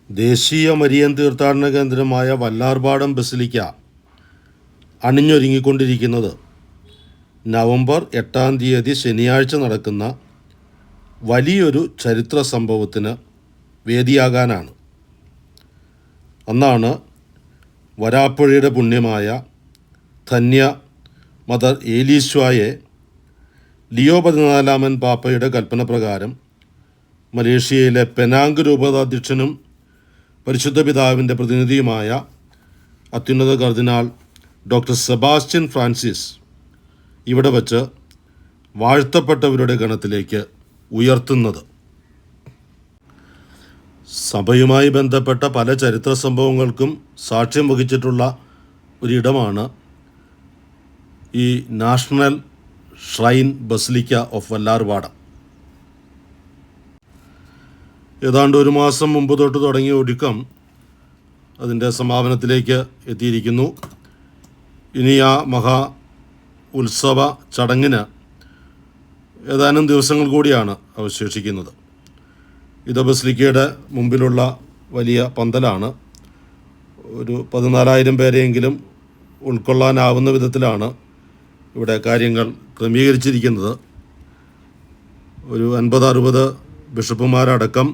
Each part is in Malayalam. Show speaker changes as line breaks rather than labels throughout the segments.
ദേശീയ മരിയൻ തീർത്ഥാടന കേന്ദ്രമായ വല്ലാർപാടം ബസിലിക്ക അണിഞ്ഞൊരുങ്ങിക്കൊണ്ടിരിക്കുന്നത് നവംബർ 8-ാം തീയതി ശനിയാഴ്ച നടക്കുന്ന വലിയൊരു ചരിത്ര സംഭവത്തിന് വേദിയാകാനാണ്. അന്നാണ് വരാപ്പുഴയുടെ പുണ്യമായ ധന്യ മദർ ഏലീശ്വായെ ലിയോ 14 പാപ്പയുടെ കൽപ്പന പ്രകാരം മലേഷ്യയിലെ പെനാങ് രൂപതാധ്യക്ഷനും പരിശുദ്ധ പിതാവിൻ്റെ പ്രതിനിധിയുമായ അത്യുന്നത കർദിനാൾ ഡോക്ടർ സെബാസ്റ്റ്യൻ ഫ്രാൻസിസ് ഇവിടെ വച്ച് വാഴ്ത്തപ്പെട്ടവരുടെ ഗണത്തിലേക്ക് ഉയർത്തുന്നത്. സഭയുമായി ബന്ധപ്പെട്ട പല ചരിത്ര സംഭവങ്ങൾക്കും സാക്ഷ്യം വഹിച്ചിട്ടുള്ള ഒരിടമാണ് ഈ national shrine basilica of Vallarpadam. ഏതാണ്ട് ഒരു മാസം മുമ്പ് തൊട്ട് തുടങ്ങിയ ഒരുക്കം അതിൻ്റെ സമാപനത്തിലേക്ക് എത്തിയിരിക്കുന്നു. ഇനി ആ മഹാ ഉത്സവ ചടങ്ങിന് ഏതാനും ദിവസങ്ങൾ കൂടിയാണ് അവശേഷിക്കുന്നത്. ഇത് ബസിലിക്കയുടെ മുമ്പിലുള്ള വലിയ പന്തലാണ്. ഒരു 14,000 പേരെയെങ്കിലും ഉൾക്കൊള്ളാനാവുന്ന വിധത്തിലാണ് ഇവിടെ കാര്യങ്ങൾ ക്രമീകരിച്ചിരിക്കുന്നത്. ഒരു 50-60 ബിഷപ്പുമാരടക്കം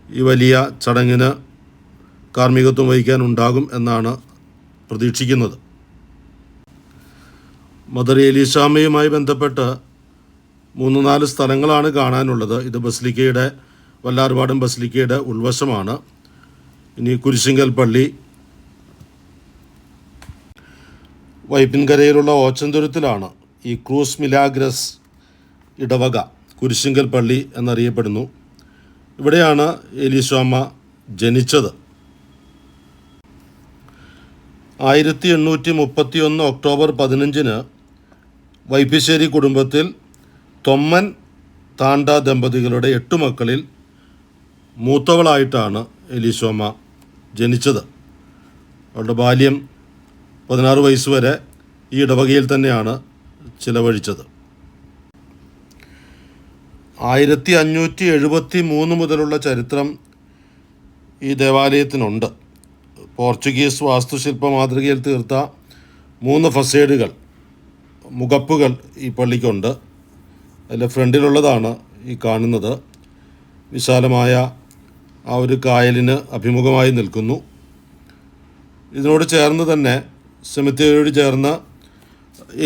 ഈ വലിയ ചടങ്ങിന് കാർമ്മികത്വം വഹിക്കാനുണ്ടാകും എന്നാണ് പ്രതീക്ഷിക്കുന്നത്. മദർ ഏലീശാമ്മയുമായി ബന്ധപ്പെട്ട് 3-4 സ്ഥലങ്ങളാണ് കാണാനുള്ളത്. ഇത് ബസിലിക്കയുടെ വല്ലാർപാടം ബസിലിക്കയുടെ ഉൾവശമാണ്. ഇനി കുരിശിങ്കൽ പള്ളി, വൈപ്പിൻകരയിലുള്ള ഓച്ചന്തുരത്തിലാണ് ഈ ക്രൂസ് മിലാഗ്രസ് ഇടവക കുരിശിങ്കൽ പള്ളി എന്നറിയപ്പെടുന്നു. ഇവിടെയാണ് ഏലീശാമ്മ ജനിച്ചത്. 1831 ഒക്ടോബർ 15 വൈപ്പിശ്ശേരി കുടുംബത്തിൽ തൊമ്മൻ താണ്ട ദമ്പതികളുടെ 8 മക്കളിൽ മൂത്തവളായിട്ടാണ് ഏലീശാമ്മ ജനിച്ചത്. അവളുടെ ബാല്യം 16 വയസ്സ് വരെ ഈ ഇടവകയിൽ തന്നെയാണ് ചിലവഴിച്ചത്. 1573 മുതലുള്ള ചരിത്രം ഈ ദേവാലയത്തിനുണ്ട്. പോർച്ചുഗീസ് വാസ്തുശില്പ മാതൃകയിൽ തീർത്ത 3 ഫസേഡുകൾ, മുഖപ്പുകൾ ഈ പള്ളിക്കുണ്ട്. അതിൽ ഫ്രണ്ടിലുള്ളതാണ് ഈ കാണുന്നത്. വിശാലമായ ആ ഒരു കായലിന് അഭിമുഖമായി നിൽക്കുന്നു. ഇതിനോട് ചേർന്ന് തന്നെ സെമിത്തേരിയോട് ചേർന്ന്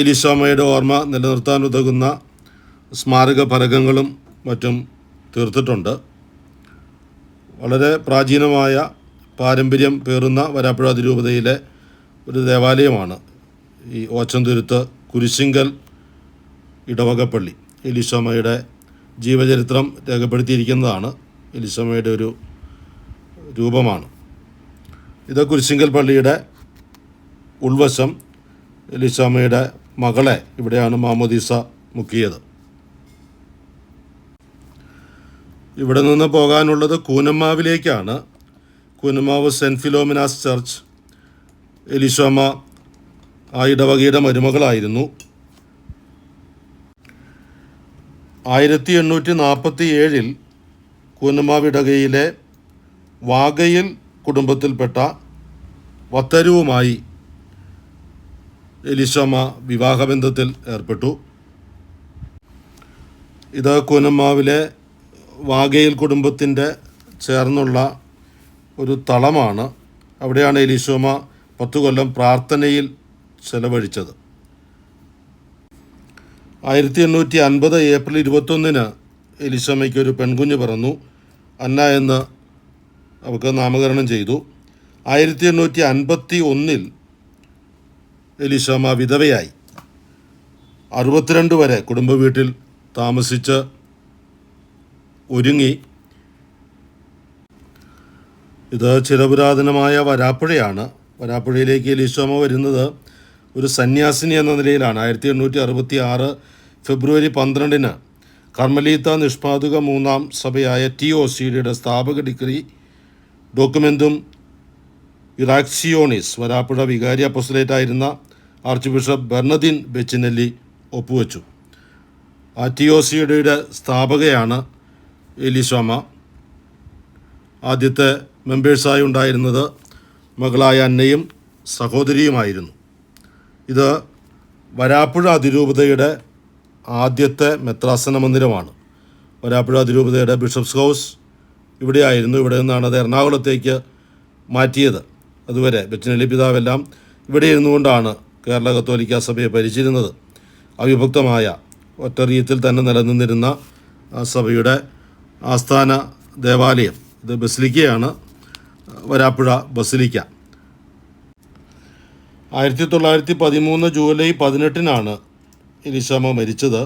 ഏലീശാമ്മയുടെ ഓർമ്മ നിലനിർത്താൻ ഉതകുന്ന സ്മാരക ഫലകങ്ങളും മറ്റും തീർത്തിട്ടുണ്ട്. വളരെ പ്രാചീനമായ പാരമ്പര്യം പേറുന്ന വരാപ്പുഴ അതിരൂപതയിലെ ഒരു ദേവാലയമാണ് ഈ ഓച്ചന്തുരുത്ത് കുരിശിങ്കൽ ഇടവകപ്പള്ളി. ഏലീശാമ്മയുടെ ജീവചരിത്രം രേഖപ്പെടുത്തിയിരിക്കുന്നതാണ്. ഏലീശാമ്മയുടെ ഒരു രൂപമാണ് ഇത്. കുരിശിങ്കൽ പള്ളിയുടെ ഉൾവശം. ഏലീശാമ്മയുടെ മകളെ ഇവിടെയാണ് മാമോദീസ മുക്കിയത്. ഇവിടെ നിന്ന് പോകാനുള്ളത് കൂനമ്മാവിലേക്കാണ്. Koonammavu saint Philomena's church. Eliswamma ആ ഇടവകയുടെ മരുമകളായിരുന്നു. 1847 കൂനമ്മാവ് ഇടവകയിലെ വാഗയിൽ കുടുംബത്തിൽപ്പെട്ട വത്തരുവുമായി ഏലീശാമ്മ വിവാഹബന്ധത്തിൽ ഏർപ്പെട്ടു. ഇത് കൂനമ്മാവിലെ വാഗയിൽ കുടുംബത്തിൻ്റെ ചേർന്നുള്ള ഒരു തളമാണ്. അവിടെയാണ് ഏലീശാമ്മ 10 കൊല്ലം പ്രാർത്ഥനയിൽ ചെലവഴിച്ചത്. 1850 ഏപ്രിൽ 21 ഏലീശാമ്മയ്ക്ക് ഒരു പെൺകുഞ്ഞ് പിറന്നു. അന്ന എന്ന് അവൾക്ക് നാമകരണം ചെയ്തു. 1851 ഏലീശാമ്മ വിധവയായി. 62 വരെ കുടുംബ വീട്ടിൽ താമസിച്ച് ഒരുങ്ങി. ഇത് ചിരപുരാതനമായ വരാപ്പുഴയാണ്. വരാപ്പുഴയിലേക്ക് ഏലീശാമ്മ വരുന്നത് ഒരു സന്യാസിനി എന്ന നിലയിലാണ്. 1866 ഫെബ്രുവരി 12 കർമ്മലീത്ത നിഷ്പാദുക 3-ാം സഭയായ TOCDയുടെ സ്ഥാപക ഡിഗ്രി ഡോക്യുമെൻറ്റും ഇറാക്സിയോണിസ് വരാപ്പുഴ വികാരി അപ്പോസ്തലേറ്റായിരുന്ന ആർച്ച് ബിഷപ്പ് ബെർണദിൻ ബെച്ചിനെല്ലി ഒപ്പുവെച്ചു. ആ TOCDയുടെ സ്ഥാപകയാണ് ഏലീശാമ്മ. ആദ്യത്തെ മെമ്പേഴ്സായി ഉണ്ടായിരുന്നത് മകളായ അന്നയും സഹോദരിയുമായിരുന്നു. ഇത് വരാപ്പുഴ അതിരൂപതയുടെ ആദ്യത്തെ മെത്രാസന മന്ദിരമാണ്. വരാപ്പുഴ അതിരൂപതയുടെ ബിഷപ്സ് ഹൗസ് ഇവിടെയായിരുന്നു. ഇവിടെ നിന്നാണ് അത് എറണാകുളത്തേക്ക് മാറ്റിയത്. അതുവരെ ബെച്ചിനെല്ലി പിതാവെല്ലാം ഇവിടെ ഇരുന്നുകൊണ്ടാണ് കേരള കത്തോലിക്ക സഭയെ ഭരിച്ചിരുന്നത്. അവിഭക്തമായ ഒറ്ററിയത്തിൽ തന്നെ നിലനിന്നിരുന്ന ആ സഭയുടെ ആസ്ഥാന ദേവാലയം ഇത് ബസിലിക്കയാണ്, വരാപ്പുഴ ബസിലിക്ക. 1913 ജൂലൈ 18 എലീശാമ്മ മരിച്ചത്.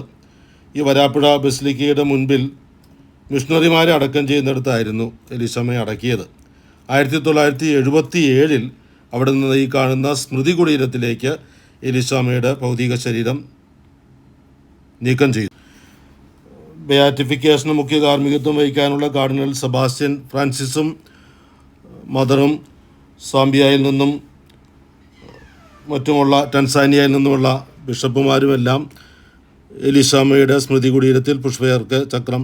ഈ വരാപ്പുഴ ബസിലിക്കയുടെ മുൻപിൽ മിഷണറിമാരെ അടക്കം ചെയ്യുന്നിടത്തായിരുന്നു എലീശാമ്മയെ അടക്കിയത്. 1977 അവിടെ നിന്ന് ഈ കാണുന്ന സ്മൃതി കുടീരത്തിലേക്ക് എലീശാമ്മയുടെ ഭൗതിക ശരീരം നീക്കം ചെയ്തു. ബെയാറ്റിഫിക്കേഷന് മുഖ്യ കാർമ്മികത്വം വഹിക്കാനുള്ള കാർഡിനൽ സെബാസ്റ്റ്യൻ ഫ്രാൻസിസും മദറും സാംബിയയിൽ നിന്നും മറ്റുമുള്ള ടാൻസാനിയയിൽ നിന്നുമുള്ള ബിഷപ്പുമാരുമെല്ലാം എലീശാമ്മയുടെ സ്മൃതി കുടീരത്തിൽ പുഷ്പയർക്ക് ചക്രം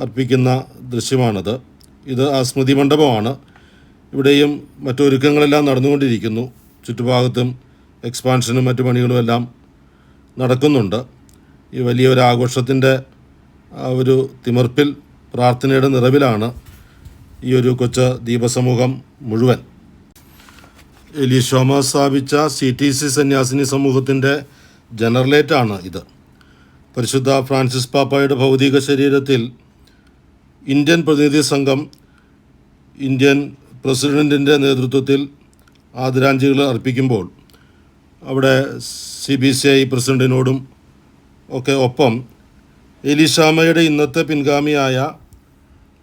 അർപ്പിക്കുന്ന ദൃശ്യമാണത്. ഇത് ആ സ്മൃതി മണ്ഡപമാണ്. ഇവിടെയും മറ്റൊരുക്കങ്ങളെല്ലാം നടന്നുകൊണ്ടിരിക്കുന്നു. ചുറ്റുഭാഗത്തും എക്സ്പാൻഷനും മറ്റു പണികളുമെല്ലാം നടക്കുന്നുണ്ട്. ഈ വലിയൊരു ആഘോഷത്തിൻ്റെ ഒരു തിമിർപ്പിൽ, പ്രാർത്ഥനയുടെ നിറവിലാണ് ഈ ഒരു കൊച്ചു ദീപസമൂഹം മുഴുവൻ. എലീശാമ്മ സ്ഥാപിച്ച CTC സന്യാസിനി സമൂഹത്തിൻ്റെ ജനറലേറ്റാണ് ഇത്. പരിശുദ്ധ ഫ്രാൻസിസ് പാപ്പായുടെ ഭൗതിക ശരീരത്തിൽ ഇന്ത്യൻ പ്രതിനിധി സംഘം ഇന്ത്യൻ പ്രസിഡൻറ്റിൻ്റെ നേതൃത്വത്തിൽ ആദരാഞ്ജലികൾ അർപ്പിക്കുമ്പോൾ അവിടെ CBCI പ്രസിഡൻറ്റിനോടും ഒക്കെ ഒപ്പം എലീശാമ്മയുടെ ഇന്നത്തെ പിൻഗാമിയായ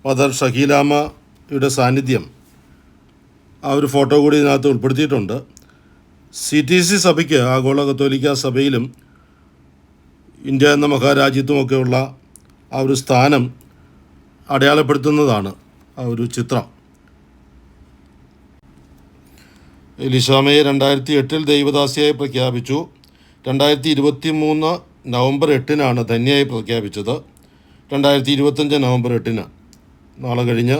മദർ ഷഹീലാമ്മയുടെ സാന്നിധ്യം ആ ഒരു ഫോട്ടോ കൂടി ഇതിനകത്ത് ഉൾപ്പെടുത്തിയിട്ടുണ്ട്. CTC സഭയ്ക്ക്, ആഗോള കത്തോലിക്ക സഭയിലും ഇന്ത്യ എന്ന മഹാരാജ്യത്തുമൊക്കെയുള്ള ആ ഒരു സ്ഥാനം അടയാളപ്പെടുത്തുന്നതാണ് ആ ഒരു ചിത്രം. എലീശാമ്മയെ 2008 ദൈവദാസിയായി പ്രഖ്യാപിച്ചു. 2023 നവംബർ 8 ധന്യയായി പ്രഖ്യാപിച്ചത്. 2025 നവംബർ 8 നാളെ കഴിഞ്ഞ്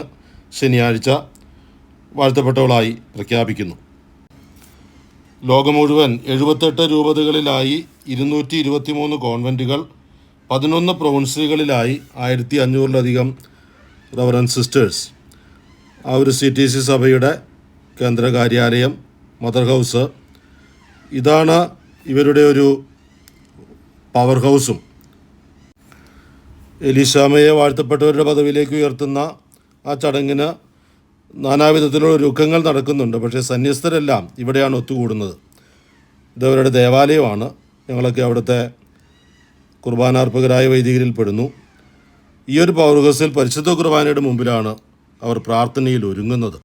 ശനിയാഴ്ച വാഴ്ത്തപ്പെട്ടവളായി പ്രഖ്യാപിക്കുന്നു. ലോകം മുഴുവൻ 78 രൂപതകളിലായി 223 കോൺവെൻറ്റുകൾ, 11 പ്രൊവിൻസുകളിലായി 1500-ലധികം റവറൻഡ് സിസ്റ്റേഴ്സ്. ആ ഒരു CTC സഭയുടെ കേന്ദ്ര കാര്യാലയം, മദർ ഹൗസ്, ഇതാണ് ഇവരുടെ ഒരു പവർ ഹൗസും. എലീശാമ്മയെ വാഴ്ത്തപ്പെട്ടവരുടെ പദവിയിലേക്ക് ഉയർത്തുന്ന ആ ചടങ്ങിന് നാനാവിധത്തിലുള്ള ഒരുക്കങ്ങൾ നടക്കുന്നുണ്ട്. പക്ഷേ സന്യസ്തരെല്ലാം ഇവിടെയാണ് ഒത്തുകൂടുന്നത്. ഇതവരുടെ ദേവാലയമാണ്. ഞങ്ങളൊക്കെ അവിടുത്തെ കുർബാനാർപ്പകരായ വൈദികരിൽ പെടുന്നു. ഈ ഒരു പവർ ഹൗസിൽ പരിശുദ്ധ കുർബാനയുടെ മുമ്പിലാണ് അവർ പ്രാർത്ഥനയിൽ ഒരുങ്ങുന്നത്.